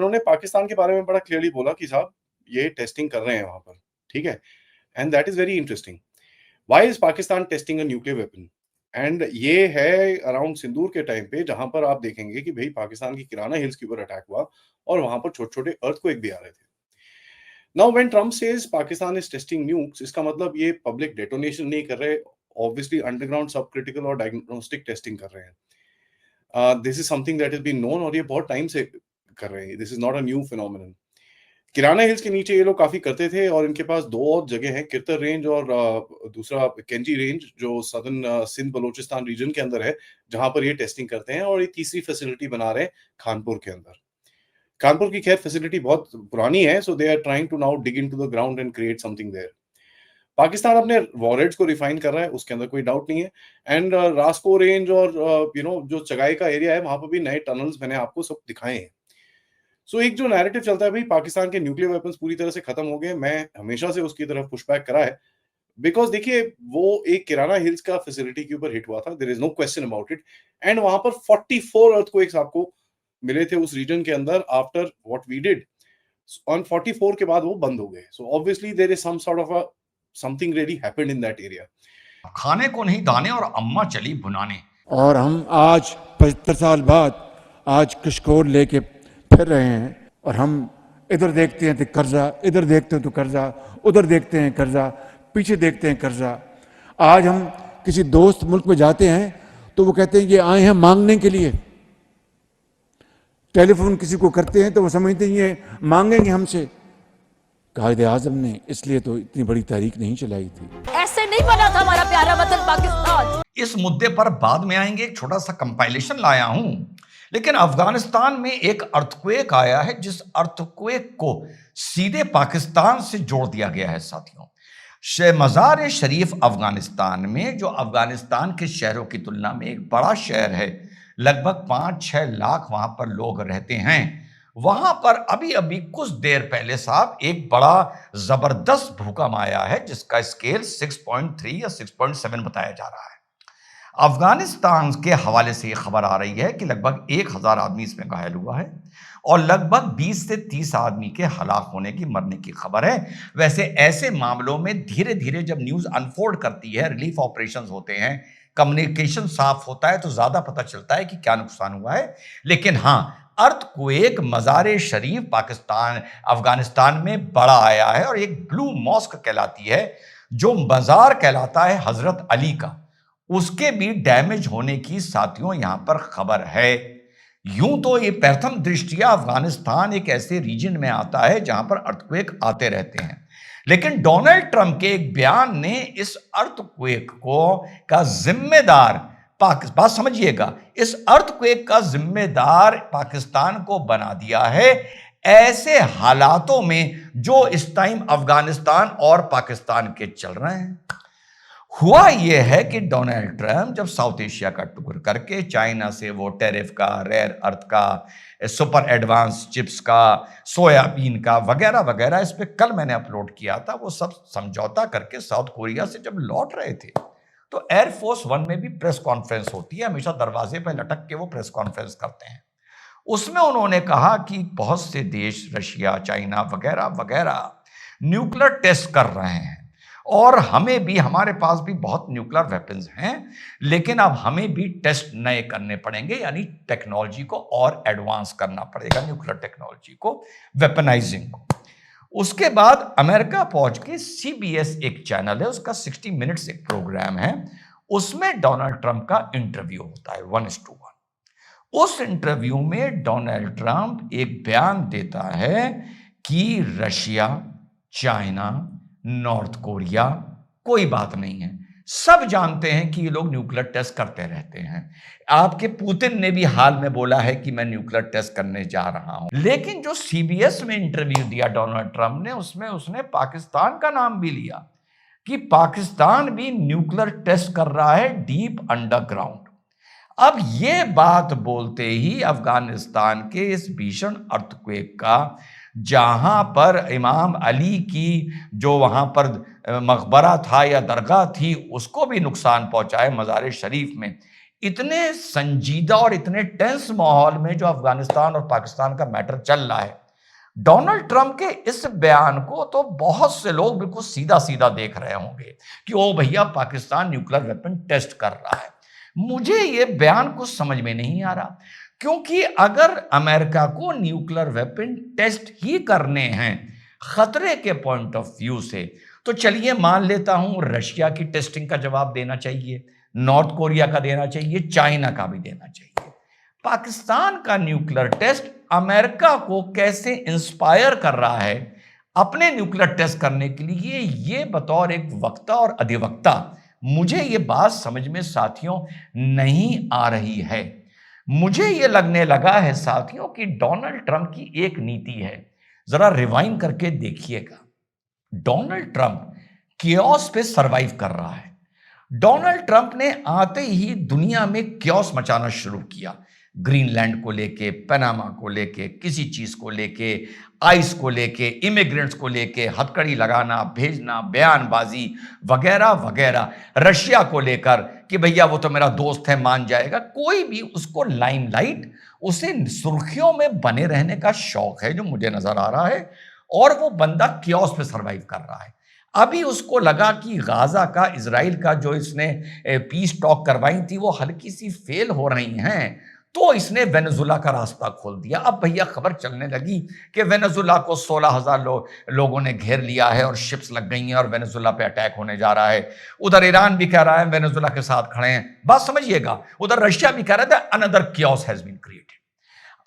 इन्होंने पाकिस्तान के बारे में बड़ा क्लियरली बोला कि साहब ये टेस्टिंग कर रहे हैं वहां पर, ठीक है। And that is very interesting. Why is Pakistan testing a nuclear weapon? And ये है अराउंड सिंदूर के टाइम पे, जहां पर आप देखेंगे कि भाई पाकिस्तान की किराना हिल्स के ऊपर अटैक हुआ और वहां पर छोटे छोटे अर्थक्वेक भी आ रहे थे। Now when Trump says Pakistan is testing nukes, इसका मतलब ये पब्लिक डेटोनेशन नहीं कर रहे, ऑब्वियसली अंडरग्राउंड सब क्रिटिकल और डायग्नोस्टिक टेस्टिंग कर रहे हैं। This is something that is been known, और ये बहुत टाइम से कर रहे हैं, this is not a new phenomenon. Kirana Hills के नीचे ये लोग काफी करते थे, और इनके पास दो और जगह हैं, किरतर रेंज और दूसरा केंजी रेंज, जो सदर्न सिंध बलोचिस्तान रीजन के अंदर है, जहां पर ये टेस्टिंग करते हैं। और ये तीसरी फैसिलिटी बना रहे हैं खानपुर के अंदर। कानपुर की खैर फैसिलिटी बहुत पुरानी है, so they are trying to now dig into the ground and create something there. Pakistan अपने वॉरहेड्स को रिफाइन कर रहा है, उसके अंदर कोई डाउट नहीं है। एंड रास्को रेंज और जो चगाई का एरिया है, वहां पर भी नए टनल्स मैंने आपको सब दिखाए हैं। सो एक जो नैरेटिव चलता है भाई पाकिस्तान के न्यूक्लियर वेपन्स पूरी तरह से खत्म हो गए, मैं हमेशा से उसकी तरफ पुशबैक करा है। बिकॉज देखिए, वो एक किराना हिल्स का फैसिलिटी के ऊपर हिट हुआ था, there is no question about it. And वहां पर 44 अर्थक्वेक्स आपको मिले थे उस रीजन के अंदर after what we did. On 44 के बाद वो बंद हो गए। So obviously there is some sort of a something really happened in that area. खाने को नहीं दाने और अम्मा चली भुनाने। और हम आज 75 साल बाद आज कशकोर लेके फिर रहे हैं, और हम इधर देखते हैं तो कर्जा, इधर देखते हैं तो कर्जा, उधर देखते हैं कर्जा, पीछे देखते हैं कर्जा। आज हम किसी दोस्त मुल्क में जाते हैं तो वो कहते हैं ये आए हैं मांगने के लिए। टेलीफोन किसी को करते हैं तो वो समझते हैं ये मांगेंगे हमसे। कायदे आजम ने इसलिए तो इतनी बड़ी तारीख नहीं चलाई थी। ऐसे नहीं बना था हमारा प्यारा वतन पाकिस्तान। इस मुद्दे पर बाद में आएंगे, एक छोटा सा कंपाइलेशन लाया हूं। लेकिन अफगानिस्तान में एक अर्थक्वेक आया है, जिस अर्थक्वेक को सीधे पाकिस्तान से जोड़ दिया गया है साथियों। मज़ार शरीफ अफगानिस्तान में, जो अफगानिस्तान के शहरों की तुलना में एक बड़ा शहर है, लगभग 5-6 लाख वहां पर लोग रहते हैं। वहां पर अभी अभी कुछ देर पहले साहब एक बड़ा जबरदस्त भूकंप आया है, जिसका स्केल 6.3 या 6.7 बताया जा रहा है। अफगानिस्तान के हवाले से यह खबर आ रही है कि लगभग 1000 आदमी इसमें घायल हुआ है, और लगभग 20 से 30 आदमी के हलाक होने की, मरने की खबर है। वैसे ऐसे मामलों में धीरे धीरे जब न्यूज अनफोल्ड करती है, रिलीफ ऑपरेशंस होते हैं, कम्युनिकेशन साफ होता है, तो ज्यादा पता चलता है कि क्या नुकसान हुआ है। लेकिन हां, अर्थक्वेक मज़ार शरीफ पाकिस्तान अफगानिस्तान में बड़ा आया है, और एक ब्लू मॉस्क कहलाती है, जो मजार कहलाता है हजरत अली का, उसके भी डैमेज होने की साथियों यहां पर खबर है। यूं तो ये प्रथम दृष्टिया अफगानिस्तान एक ऐसे रीजन में आता है जहां पर अर्थक्वेक आते रहते हैं, लेकिन डोनाल्ड ट्रंप के एक बयान ने इस अर्थक्वेक को का जिम्मेदार बात समझिएगा, इस अर्थक्वेक का जिम्मेदार पाकिस्तान को बना दिया है, ऐसे हालातों में जो इस टाइम अफगानिस्तान और पाकिस्तान के चल रहे हैं। हुआ यह है कि डोनाल्ड ट्रंप जब साउथ एशिया का टूर करके चाइना से वो टैरिफ का, रेयर अर्थ का, सुपर एडवांस चिप्स का, सोयाबीन का वगैरह वगैरह, इस पे कल मैंने अपलोड किया था, वो सब समझौता करके साउथ कोरिया से जब लौट रहे थे, तो एयरफोर्स 1 में भी प्रेस कॉन्फ्रेंस होती है, हमेशा दरवाजे पर लटक के वो प्रेस कॉन्फ्रेंस करते हैं। उसमें उन्होंने कहा कि बहुत से देश, रशिया, चाइना वगैरह वगैरह न्यूक्लियर टेस्ट कर रहे हैं, और हमें भी, हमारे पास भी बहुत न्यूक्लियर वेपन्स हैं, लेकिन अब हमें भी टेस्ट नए करने पड़ेंगे, यानी टेक्नोलॉजी को और एडवांस करना पड़ेगा, न्यूक्लियर टेक्नोलॉजी को, वेपनाइजिंग को। उसके बाद अमेरिका पहुंच के CBS एक चैनल है, उसका 60 मिनट्स एक प्रोग्राम है, उसमें डोनाल्ड ट्रंप का इंटरव्यू होता है 1:1। उस इंटरव्यू में डोनाल्ड ट्रंप एक बयान देता है कि रशिया, चाइना, नॉर्थ कोरिया कोई बात नहीं है, सब जानते हैं कि ये लोग न्यूक्लियर टेस्ट करते रहते हैं। आपके पुतिन ने भी हाल में बोला है कि मैं न्यूक्लियर टेस्ट करने जा रहा हूं। लेकिन जो CBS में इंटरव्यू दिया डोनाल्ड ट्रंप ने, उसमें उसने पाकिस्तान का नाम भी लिया कि पाकिस्तान भी न्यूक्लियर टेस्ट कर रहा है डीप अंडरग्राउंड। अब ये बात बोलते ही अफगानिस्तान के इस भीषण अर्थक्वेक का, जहां पर इमाम अली की जो वहां पर मकबरा था या दरगाह थी, उसको भी नुकसान पहुंचा है मज़ार शरीफ में, इतने संजीदा और इतने टेंस माहौल में जो अफगानिस्तान और पाकिस्तान का मैटर चल रहा है, डोनाल्ड ट्रंप के इस बयान को तो बहुत से लोग बिल्कुल सीधा सीधा देख रहे होंगे कि ओ भैया पाकिस्तान न्यूक्लियर वेपन टेस्ट कर रहा है। मुझे यह बयान कुछ समझ में नहीं आ रहा, क्योंकि अगर अमेरिका को न्यूक्लियर वेपन टेस्ट ही करने हैं खतरे के पॉइंट ऑफ व्यू से, तो चलिए मान लेता हूं रशिया की टेस्टिंग का जवाब देना चाहिए, नॉर्थ कोरिया का देना चाहिए, चाइना का भी देना चाहिए। पाकिस्तान का न्यूक्लियर टेस्ट अमेरिका को कैसे इंस्पायर कर रहा है अपने न्यूक्लियर टेस्ट करने के लिए, ये बतौर एक वक्ता और अधिवक्ता मुझे ये बात समझ में साथियों नहीं आ रही है। मुझे ये लगने लगा है साथियों कि डोनाल्ड ट्रंप की एक नीति है, जरा रिवाइंड करके देखिएगा। डोनाल्ड ट्रंप कियोस पे सरवाइव कर रहा है। डोनाल्ड ट्रंप ने आते ही दुनिया में कियोस मचाना शुरू किया, ग्रीनलैंड को लेके, पनामा को लेके, किसी चीज को लेके, आइस को लेके, इमिग्रेंट्स को लेके, हथकड़ी लगाना, भेजना, बयानबाजी वगैरह वगैरह, रशिया को लेकर कि भैया वो तो मेरा दोस्त है मान जाएगा। कोई भी उसको लाइमलाइट, उसे सुर्खियों में बने रहने का शौक है जो मुझे नजर आ रहा है, और वो बंदा कियोस पे सरवाइव कर रहा है। अभी उसको लगा कि गाजा का, इजराइल का जो इसने पीस टॉक करवाई थी वो हल्की सी फेल हो रही हैं, तो इसने वेनेजुला का रास्ता खोल दिया। अब भैया खबर चलने लगी कि वेनेजुला को 16,000 लोगों ने घेर लिया है और शिप्स लग गई हैं और वेनेजुला पे अटैक होने जा रहा है। उधर ईरान भी कह रहा है वेनेजुला के साथ खड़े हैं, बात समझिएगा। उधर रशिया भी कह रहा था another chaos has been created.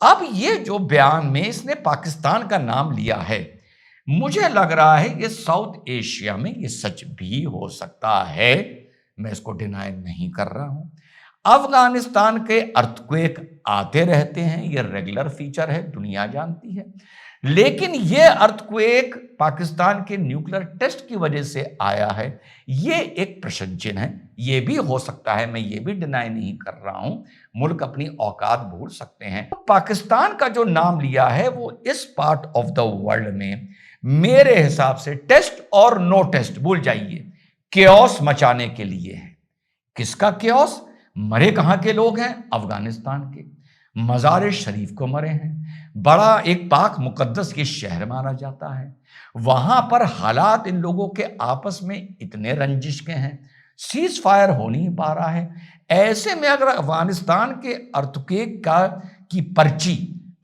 अब ये जो बयान में इसने पाकिस्तान का नाम लिया है, मुझे लग रहा है कि साउथ एशिया में ये सच भी हो सकता है, मैं इसको डिनाई नहीं कर रहा हूं। अफगानिस्तान के अर्थक्वेक आते रहते हैं, ये रेगुलर फीचर है, दुनिया जानती है। लेकिन ये अर्थक्वेक पाकिस्तान के न्यूक्लियर टेस्ट की वजह से आया है, ये एक प्रश्न चिन्ह है। ये भी हो सकता है, मैं ये भी डिनाई नहीं कर रहा हूं, मुल्क अपनी औकात भूल सकते हैं। पाकिस्तान का जो नाम लिया है वो इस पार्ट ऑफ द वर्ल्ड में मेरे हिसाब से टेस्ट और नो टेस्ट भूल जाइए, केओस मचाने के लिए है। किसका केओस? मरे कहां के लोग हैं? अफगानिस्तान के। मजार शरीफ को मरे हैं, बड़ा एक पाक मुकद्दस ये शहर माना जाता है, वहां पर हालात इन लोगों के आपस में इतने रंजिश के हैं, सीज फायर हो नहीं पा रहा है। ऐसे में अगर अफगानिस्तान के अर्थक्वेक का की पर्ची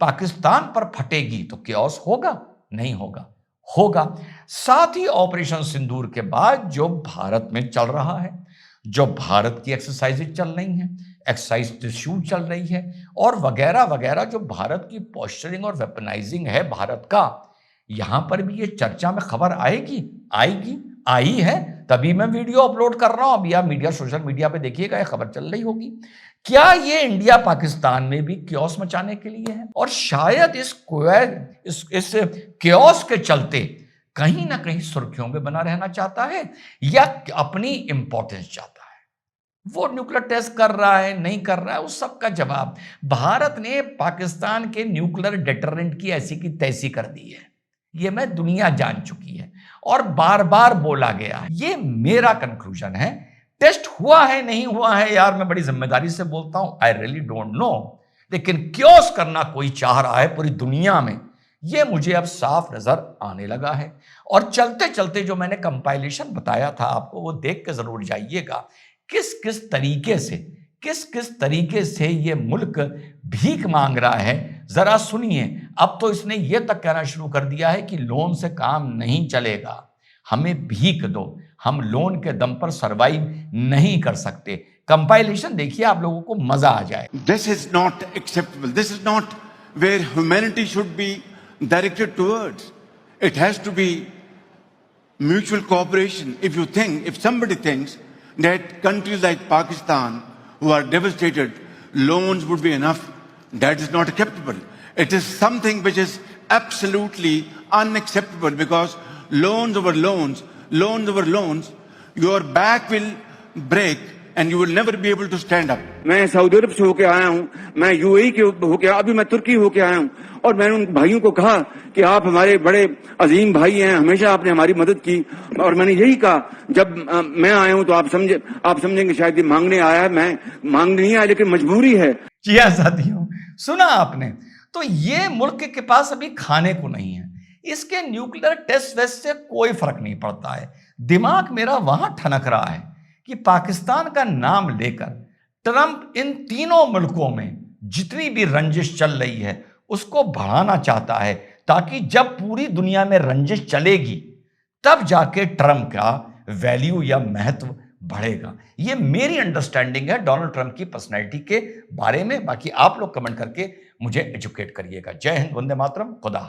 पाकिस्तान पर फटेगी तो केओस होगा? नहीं होगा, होगा। साथ ही ऑपरेशन सिंदूर के बाद जो भारत में चल रहा है, जो भारत की एक्सरसाइजेज चल रही हैं, एक्सरसाइज त्रिशूल चल रही है और वगैरह वगैरह, जो भारत की पोस्चरिंग और वेपनाइजिंग है भारत का, यहां पर भी ये चर्चा में खबर आएगी, आएगी, आई है, तभी मैं वीडियो अपलोड कर रहा हूं। अभी आप मीडिया, सोशल मीडिया पे देखिएगा, ये खबर चल रही होगी। क्या ये इंडिया पाकिस्तान में भी क्योस मचाने के लिए है? और शायद इस क्योस के चलते कहीं ना कहीं सुर्खियों में बना रहना चाहता है या अपनी इंपॉर्टेंस चाहता है। वो न्यूक्लियर टेस्ट कर रहा है, नहीं कर रहा है, उस सब का जवाब भारत ने पाकिस्तान के न्यूक्लियर डेटरेंट की ऐसी की तैसी कर दी है। ये मैं दुनिया जान चुकी है और बार बार बोला गया है। ये मेरा कंक्लूजन है। टेस्ट हुआ है नहीं हुआ है, यार मैं बड़ी जिम्मेदारी से बोलता हूं, आई रियली डोंट नो। लेकिन क्योस करना कोई चाह रहा है पूरी दुनिया में, ये मुझे अब साफ नजर आने लगा है। और चलते चलते जो मैंने कंपाइलेशन बताया था आपको, वो देख के जरूर जाइएगा किस किस तरीके से ये मुल्क भीख मांग रहा है। जरा सुनिए, अब तो इसने ये तक कहना शुरू कर दिया है कि लोन से काम नहीं चलेगा, हमें भीख दो, हम लोन के दम पर सरवाइव नहीं कर सकते। कंपाइलेशन देखिए, आप लोगों को मजा आ जाए। This is not acceptable, this is not where humanity should be directed towards. It has to be mutual cooperation. If somebody thinks that countries like Pakistan, who are devastated, loans would be enough, that is not acceptable. It is something which is absolutely unacceptable, because loans over loans, your back will break and you will never be able to stand up. मैं Saudi अरब से होके आया हूँ, मैं UAE के होके, अभी मैं तुर्की होके आया हूँ, और मैंने उन भाइयों को कहा कि आप हमारे बड़े अजीम भाई हैं, हमेशा आपने हमारी मदद की, और मैंने यही कहा जब मैं आया हूँ तो आप समझेंगे शायद ये मांगने आया है, मैं मांगने नहीं आया लेकिन मजबूरी है। जी हाँ साथियों, सुना आपने। तो ये मुल्क के पास अभी खाने को नहीं है, इसके न्यूक्लियर टेस्ट वेस्ट से कोई फर्क नहीं पड़ता है। दिमाग मेरा वहां ठनक रहा है कि पाकिस्तान का नाम लेकर ट्रंप इन तीनों मुल्कों में जितनी भी रंजिश चल रही है उसको बढ़ाना चाहता है, ताकि जब पूरी दुनिया में रंजिश चलेगी तब जाके ट्रंप का वैल्यू या महत्व बढ़ेगा। ये मेरी अंडरस्टैंडिंग है डोनाल्ड ट्रंप की पर्सनैलिटी के बारे में। बाकी आप लोग कमेंट करके मुझे एजुकेट करिएगा। जय हिंद, वंदे मातरम, खुदा हाफिज।